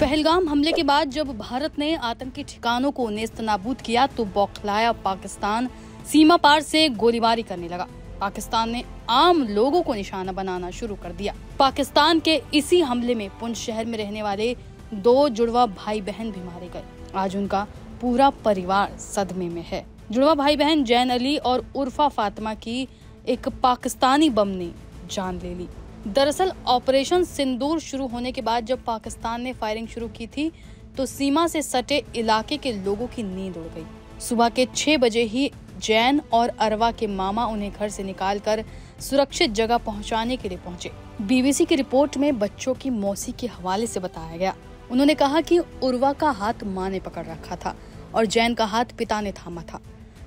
पहलगाम हमले के बाद जब भारत ने आतंकी ठिकानों को नेस्तनाबूद किया तो बौखलाया पाकिस्तान सीमा पार से गोलीबारी करने लगा। पाकिस्तान ने आम लोगों को निशाना बनाना शुरू कर दिया। पाकिस्तान के इसी हमले में पुंछ शहर में रहने वाले 2 जुड़वा भाई बहन भी मारे गए। आज उनका पूरा परिवार सदमे में है। जुड़वा भाई बहन जैन अली और उर्फा फातिमा की एक पाकिस्तानी बम ने जान ले ली। दरअसल ऑपरेशन सिंदूर शुरू होने के बाद जब पाकिस्तान ने फायरिंग शुरू की थी तो सीमा से सटे इलाके के लोगों की नींद उड़ गई। सुबह के 6 बजे ही जैन और अरवा के मामा उन्हें घर से निकालकर सुरक्षित जगह पहुंचाने के लिए पहुंचे। बीबीसी की रिपोर्ट में बच्चों की मौसी के हवाले से बताया गया। उन्होंने कहा कि उर्वा का हाथ मां ने पकड़ रखा था और जैन का हाथ पिता ने थामा था।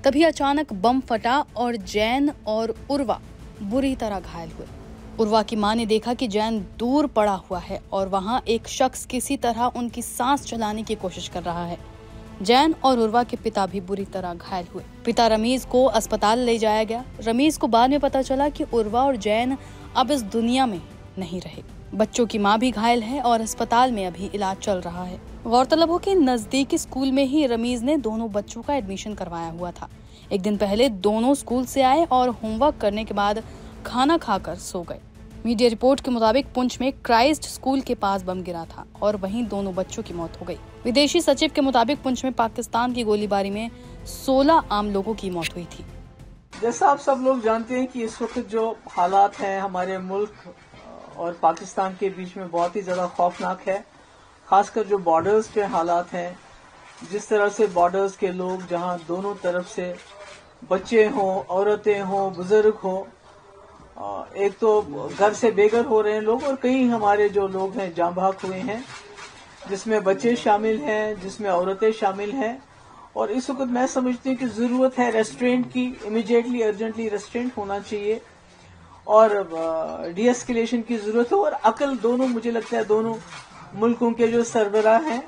तभी अचानक बम फटा और जैन और उर्वा बुरी तरह घायल हुए। उर्वा की मां ने देखा कि जैन दूर पड़ा हुआ है और वहां एक शख्स किसी तरह उनकी सांस चलाने की कोशिश कर रहा है। जैन और उर्वा के पिता भी बुरी तरह घायल हुए। पिता रमीज को अस्पताल ले जाया गया। रमीज को बाद में पता चला कि उर्वा और जैन अब इस दुनिया में नहीं रहे। बच्चों की मां भी घायल है और अस्पताल में अभी इलाज चल रहा है। गौरतलब हो कि नजदीकी स्कूल में ही रमीज ने दोनों बच्चों का एडमिशन करवाया हुआ था। एक दिन पहले दोनों स्कूल से आए और होमवर्क करने के बाद खाना खाकर सो गए। मीडिया रिपोर्ट के मुताबिक पुंछ में क्राइस्ट स्कूल के पास बम गिरा था और वहीं दोनों बच्चों की मौत हो गई। विदेशी सचिव के मुताबिक पुंछ में पाकिस्तान की गोलीबारी में 16 आम लोगों की मौत हुई थी। जैसा आप सब लोग जानते हैं कि इस वक्त जो हालात हैं हमारे मुल्क और पाकिस्तान के बीच में बहुत ही ज्यादा खौफनाक है। खासकर जो बॉर्डर्स पे हालात हैं, जिस तरह से बॉर्डर्स के लोग जहां दोनों तरफ से बच्चे हों, औरतें हों, बुजुर्ग हों, एक तो घर से बेघर हो रहे हैं लोग और कई हमारे जो लोग हैं जान भाग हुए हैं, जिसमें बच्चे शामिल हैं, जिसमें औरतें शामिल हैं। और इस वक्त मैं समझती हूँ कि जरूरत है रेस्ट्रेंट की, इमीडिएटली अर्जेंटली रेस्ट्रेंट होना चाहिए और डीएस्केलेशन की जरूरत है। और अकल दोनों, मुझे लगता है दोनों मुल्कों के जो सरबराह हैं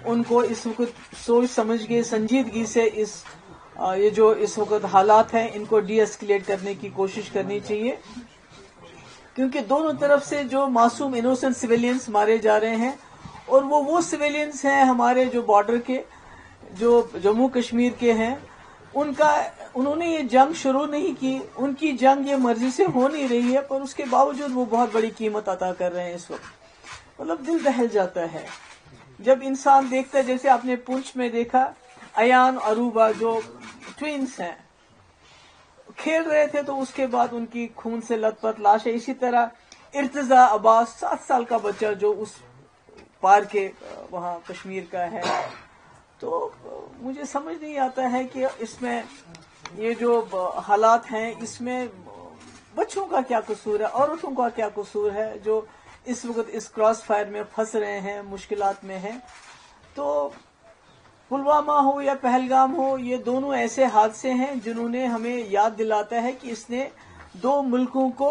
उनको इस वक्त सोच समझ के संजीदगी से ये जो इस वक्त हालात हैं इनको डीएस्केलेट करने की कोशिश करनी चाहिए, क्योंकि दोनों तरफ से जो मासूम इनोसेंट सिविलियंस मारे जा रहे हैं और वो सिविलियंस हैं हमारे जो बॉर्डर के, जो जम्मू कश्मीर के हैं, उन्होंने ये जंग शुरू नहीं की, उनकी जंग ये मर्जी से हो नहीं रही है, पर उसके बावजूद वो बहुत बड़ी कीमत अदा कर रहे हैं इस वक्त। मतलब दिल दहल जाता है जब इंसान देखता है, जैसे आपने पुंछ में देखा अयान अरूबा जो ट्विंस हैं खेल रहे थे तो उसके बाद उनकी खून से लथपथ लाश है। इसी तरह इर्तिजा अब्बास 7 साल का बच्चा जो उस पार के वहां कश्मीर का है। तो मुझे समझ नहीं आता है कि इसमें ये जो हालात हैं इसमें बच्चों का क्या कसूर है, औरतों का क्या कसूर है जो इस वक्त इस क्रॉस फायर में फंस रहे हैं, मुश्किलात में हैं। तो पुलवामा हो या पहलगाम हो, ये दोनों ऐसे हादसे हैं जिन्होंने हमें याद दिलाता है कि इसने 2 मुल्कों को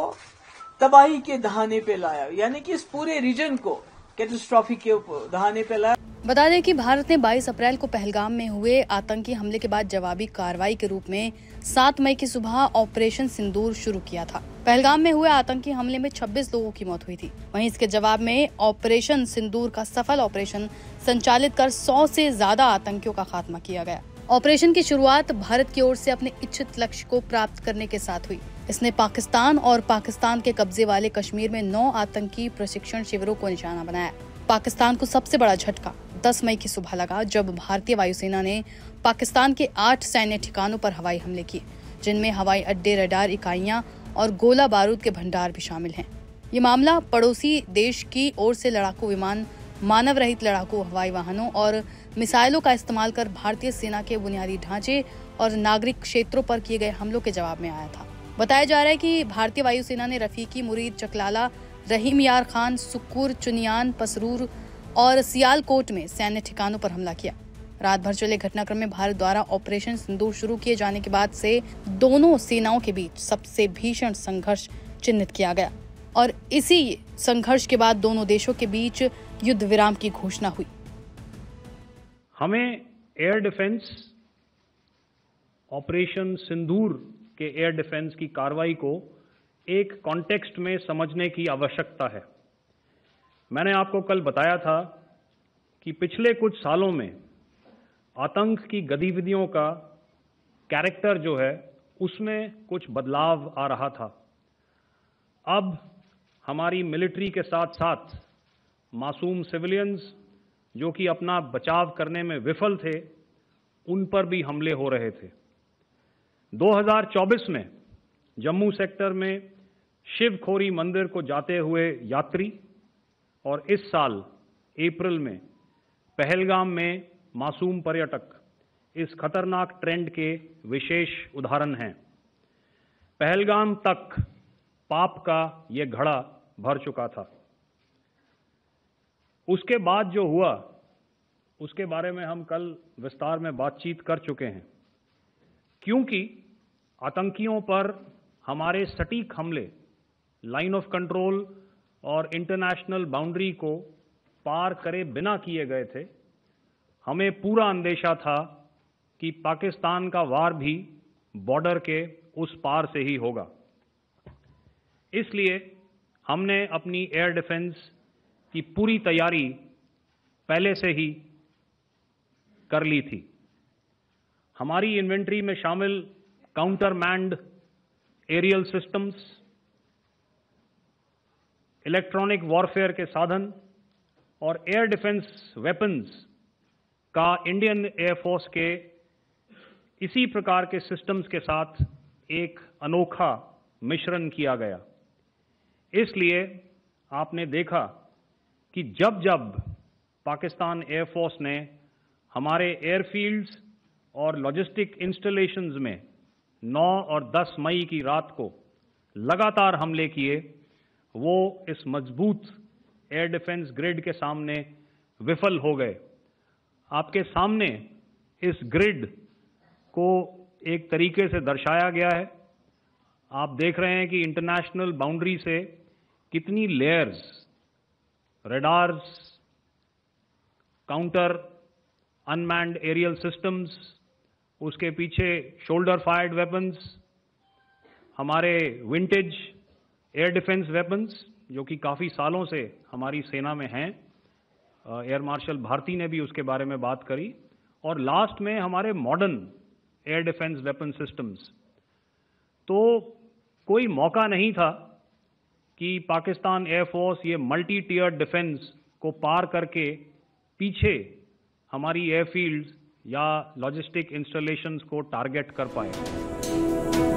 तबाही के दहाने पे लाया, यानी कि इस पूरे रीजन को कैटास्ट्रॉफी के दहाने पे लाया। बता दें कि भारत ने 22 अप्रैल को पहलगाम में हुए आतंकी हमले के बाद जवाबी कार्रवाई के रूप में 7 मई की सुबह ऑपरेशन सिंदूर शुरू किया था। पहलगाम में हुए आतंकी हमले में 26 लोगों की मौत हुई थी। वहीं इसके जवाब में ऑपरेशन सिंदूर का सफल ऑपरेशन संचालित कर 100 से ज्यादा आतंकियों का खात्मा किया गया। ऑपरेशन की शुरुआत भारत की ओर से अपने इच्छित लक्ष्य को प्राप्त करने के साथ हुई। इसने पाकिस्तान और पाकिस्तान के कब्जे वाले कश्मीर में 9 आतंकी प्रशिक्षण शिविरों को निशाना बनाया। पाकिस्तान को सबसे बड़ा झटका 10 मई की सुबह लगा जब भारतीय वायुसेना ने पाकिस्तान के 8 सैन्य ठिकानों पर हवाई हमले किए, जिनमें हवाई अड्डे, रडार इकाइयां और गोला बारूद के भंडार भी शामिल हैं। ये मामला पड़ोसी देश की ओर से लड़ाकू विमान, मानव रहित लड़ाकू हवाई वाहनों और मिसाइलों का इस्तेमाल कर भारतीय सेना के बुनियादी ढांचे और नागरिक क्षेत्रों पर किए गए हमलों के जवाब में आया था। बताया जा रहा है कि भारतीय वायुसेना ने रफीकी, मुरीद, चकलाला, रहीम यार खान, सुक्कुर, चुनियान, पसरूर और सियालकोट में सैन्य ठिकानों पर हमला किया। रात भर चले घटनाक्रम में भारत द्वारा ऑपरेशन सिंदूर शुरू किए जाने के बाद से दोनों सेनाओं के बीच सबसे भीषण संघर्ष चिन्हित किया गया और इसी संघर्ष के बाद दोनों देशों के बीच युद्ध विराम की घोषणा हुई। हमें एयर डिफेंस ऑपरेशन सिंदूर के एयर डिफेंस की कार्रवाई को एक कॉन्टेक्स्ट में समझने की आवश्यकता है। मैंने आपको कल बताया था कि पिछले कुछ सालों में आतंक की गतिविधियों का कैरेक्टर जो है उसमें कुछ बदलाव आ रहा था। अब हमारी मिलिट्री के साथ साथ मासूम सिविलियंस जो कि अपना बचाव करने में विफल थे, उन पर भी हमले हो रहे थे। 2024 में जम्मू सेक्टर में शिवखोरी मंदिर को जाते हुए यात्री और इस साल अप्रैल में पहलगाम में मासूम पर्यटक इस खतरनाक ट्रेंड के विशेष उदाहरण हैं। पहलगाम तक पाप का ये घड़ा भर चुका था। उसके बाद जो हुआ उसके बारे में हम कल विस्तार में बातचीत कर चुके हैं। क्योंकि आतंकियों पर हमारे सटीक हमले लाइन ऑफ कंट्रोल और इंटरनेशनल बाउंड्री को पार करे बिना किए गए थे, हमें पूरा अंदेशा था कि पाकिस्तान का वार भी बॉर्डर के उस पार से ही होगा। इसलिए हमने अपनी एयर डिफेंस की पूरी तैयारी पहले से ही कर ली थी। हमारी इन्वेंट्री में शामिल counter manned aerial systems, electronic warfare के साधन और एयर डिफेंस वेपन्स का इंडियन एयरफोर्स के इसी प्रकार के सिस्टम्स के साथ एक अनोखा मिश्रण किया गया। इसलिए आपने देखा कि जब जब पाकिस्तान एयरफोर्स ने हमारे एयरफील्ड्स और लॉजिस्टिक इंस्टॉलेशंस में 9 और 10 मई की रात को लगातार हमले किए, वो इस मजबूत एयर डिफेंस ग्रिड के सामने विफल हो गए। आपके सामने इस ग्रिड को एक तरीके से दर्शाया गया है। आप देख रहे हैं कि इंटरनेशनल बाउंड्री से कितनी layers, radars, counter unmanned aerial systems, उसके पीछे शोल्डर फायर्ड वेपन्स, हमारे विंटेज एयर डिफेंस वेपन्स जो कि काफ़ी सालों से हमारी सेना में हैं। एयर मार्शल भारती ने भी उसके बारे में बात करी। और लास्ट में हमारे modern air defence weapon systems. तो कोई मौका नहीं था कि पाकिस्तान एयरफोर्स ये मल्टी टियर डिफेंस को पार करके पीछे हमारी एयरफील्ड्स या लॉजिस्टिक इंस्टॉलेशंस को टारगेट कर पाए।